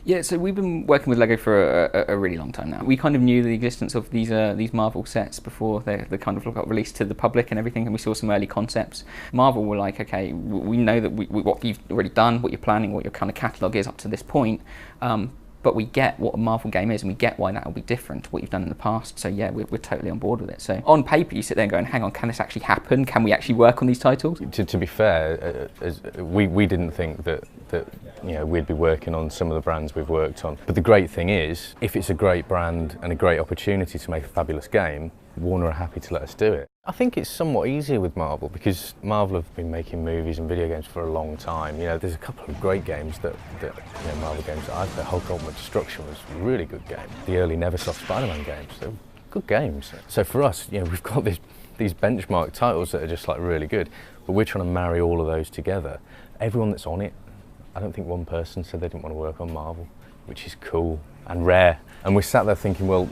Yeah, so we've been working with Lego for a really long time now. We kind of knew the existence of these Marvel sets before they kind of got released to the public and everything, and we saw some early concepts. Marvel were like, okay, we know that what you've already done, what you're planning, what your kind of catalogue is up to this point, but we get what a Marvel game is, and we get why that will be different to what you've done in the past. So yeah, we're totally on board with it. So on paper, you sit there and go, hang on, can this actually happen? Can we actually work on these titles? To be fair, we didn't think that we'd be working on some of the brands we've worked on. But the great thing is, if it's a great brand and a great opportunity to make a fabulous game, Warner are happy to let us do it. I think it's somewhat easier with Marvel because Marvel have been making movies and video games for a long time. There's a couple of great games that Marvel games that I've played. Hulk Ultimate Destruction was a really good game. The early Neversoft Spider-Man games, they were good games. So for us, we've got these benchmark titles that are just like really good, but we're trying to marry all of those together. Everyone that's on it, I don't think one person said they didn't want to work on Marvel, which is cool and rare. And we sat there thinking, well,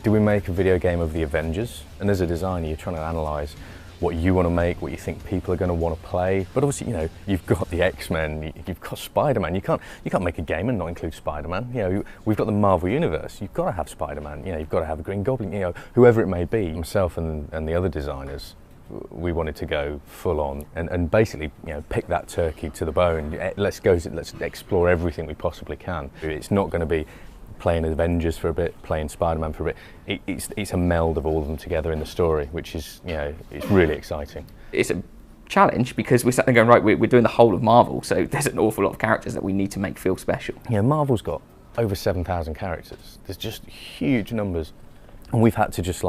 do we make a video game of the Avengers? And as a designer, you're trying to analyse what you want to make, what you think people are going to want to play. But obviously, you've got the X-Men, you've got Spider-Man. You can't make a game and not include Spider-Man. We've got the Marvel Universe. You've got to have Spider-Man. You've got to have a Green Goblin. Whoever it may be. Myself and the other designers, we wanted to go full on and basically pick that turkey to the bone. Let's explore everything we possibly can. It's not going to be playing Avengers for a bit, playing Spider-Man for a bit. It's a meld of all of them together in the story, which is it's really exciting. It's a challenge because we're sat there going, right, we're doing the whole of Marvel, so there's an awful lot of characters that we need to make feel special. Marvel's got over 7,000 characters. There's just huge numbers, and we've had to just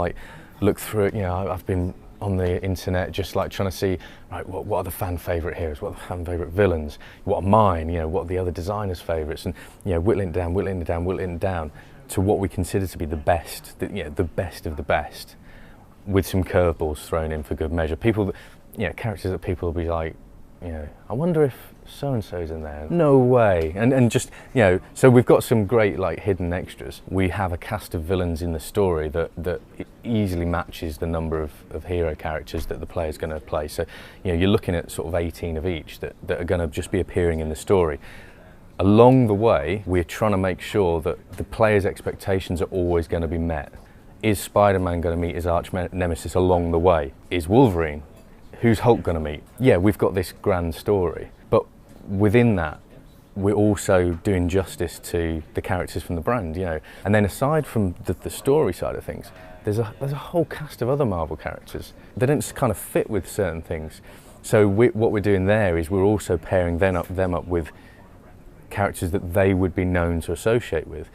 look through it. I've been on the internet just trying to see, right, what are the fan favourite heroes, what are the fan favourite villains, what are mine, what are the other designers' favourites, and whittling it down to what we consider to be the best, the best of the best, with some curveballs thrown in for good measure. People, characters that people will be like, I wonder if so-and-so's in there. No way. And just, so we've got some great hidden extras. We have a cast of villains in the story that easily matches the number of hero characters that the player's going to play. So, you're looking at sort of 18 of each that are going to just be appearing in the story. Along the way, we're trying to make sure that the player's expectations are always going to be met. Is Spider-Man going to meet his arch nemesis along the way? Is Wolverine? Who's Hulk going to meet? Yeah, we've got this grand story, but within that, we're also doing justice to the characters from the brand, And then aside from the story side of things, there's a whole cast of other Marvel characters. They don't kind of fit with certain things. So what we're doing there is we're also pairing them up with characters that they would be known to associate with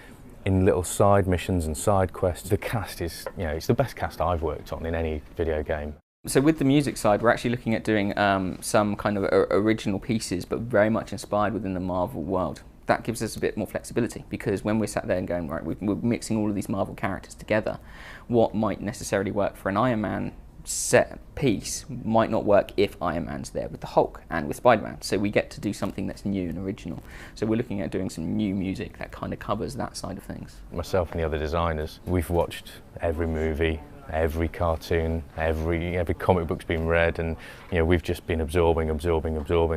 in little side missions and side quests. The cast is, it's the best cast I've worked on in any video game. So with the music side, we're actually looking at doing some kind of original pieces, but very much inspired within the Marvel world. That gives us a bit more flexibility, because when we're sat there and going, right, we're mixing all of these Marvel characters together, what might necessarily work for an Iron Man set piece might not work if Iron Man's there with the Hulk and with Spider-Man. So we get to do something that's new and original. So we're looking at doing some new music that kind of covers that side of things. Myself and the other designers, we've watched every movie, every cartoon, every comic book's been read, and we've just been absorbing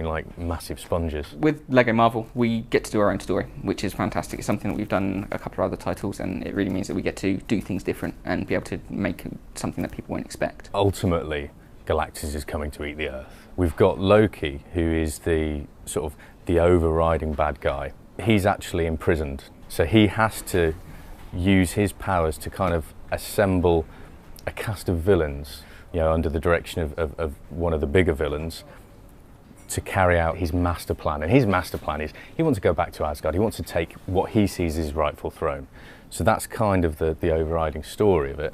like massive sponges. With Lego Marvel, we get to do our own story, which is fantastic. It's something that we've done a couple of other titles, and it really means that we get to do things different and be able to make something that people won't expect. Ultimately, Galactus is coming to eat the Earth. We've got Loki, who is the sort of the overriding bad guy. He's actually imprisoned, so he has to use his powers to kind of assemble a cast of villains, under the direction of one of the bigger villains, to carry out his master plan. And his master plan is he wants to go back to Asgard. He wants to take what he sees as his rightful throne. So that's kind of the overriding story of it.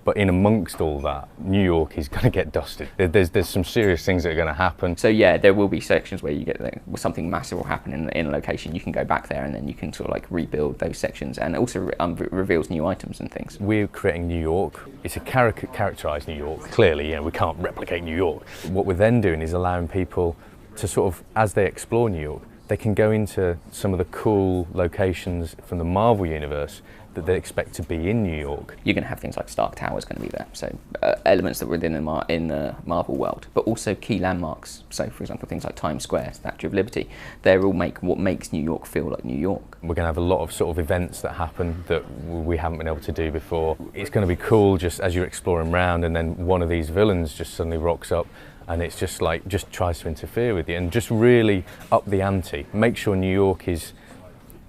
But in amongst all that, New York is going to get dusted. There's some serious things that are going to happen. So yeah, there will be sections where you get something massive will happen in a location. You can go back there and then you can sort of rebuild those sections, and it also reveals new items and things. We're creating New York. It's a characterised New York. Clearly, we can't replicate New York. What we're then doing is allowing people to sort of, as they explore New York, they can go into some of the cool locations from the Marvel Universe that they expect to be in New York. You're going to have things like Stark Tower is going to be there, so elements that were within in the Marvel world, but also key landmarks. So, for example, things like Times Square, Statue of Liberty, they all make what makes New York feel like New York. We're going to have a lot of sort of events that happen that we haven't been able to do before. It's going to be cool just as you're exploring around, and then one of these villains just suddenly rocks up, and it's just like, just tries to interfere with you, and just really up the ante. Make sure New York is,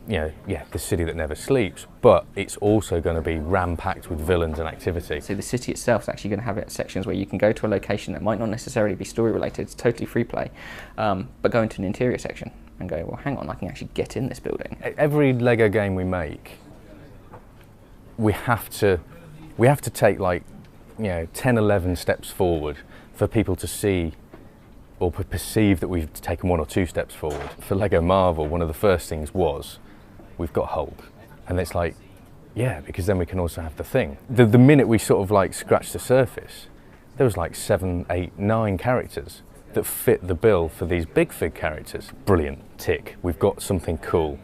you know, yeah, the city that never sleeps, but it's also going to be ram-packed with villains and activity. So the city itself is actually going to have sections where you can go to a location that might not necessarily be story related, it's totally free play, but go into an interior section and go, well, hang on, I can actually get in this building. Every Lego game we make, we have to take like, you know, 10, 11 steps forward for people to see or perceive that we've taken 1 or 2 steps forward. For Lego Marvel, one of the first things was, we've got Hulk. And it's like, yeah, because then we can also have the Thing. The minute we sort of like scratched the surface, there was like 7, 8, 9 characters that fit the bill for these big fig characters. Brilliant, tick, we've got something cool.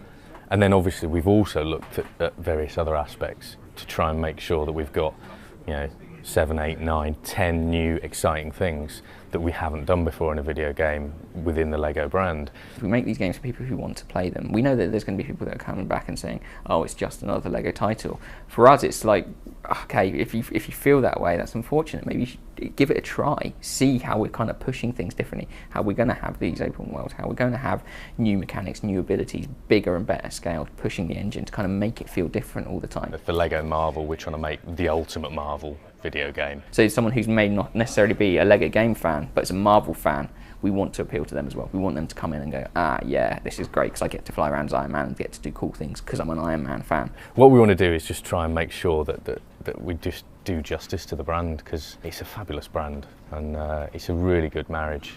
And then obviously we've also looked at various other aspects to try and make sure that we've got, you know, 7, 8, 9, 10 new exciting things that we haven't done before in a video game within the Lego brand. If we make these games for people who want to play them, we know that there's going to be people that are coming back and saying, oh, it's just another Lego title. For us, it's like, okay, if you feel that way, that's unfortunate. Maybe you should give it a try, see how we're kind of pushing things differently, how we're going to have these open worlds, how we're going to have new mechanics, new abilities, bigger and better scaled, pushing the engine to kind of make it feel different all the time. For Lego Marvel, we're trying to make the ultimate Marvel video game. So someone who's may not necessarily be a Lego game fan, but is a Marvel fan, we want to appeal to them as well. We want them to come in and go, ah, yeah, this is great because I get to fly around as Iron Man and get to do cool things because I'm an Iron Man fan. What we want to do is just try and make sure that we just do justice to the brand, because it's a fabulous brand and it's a really good marriage.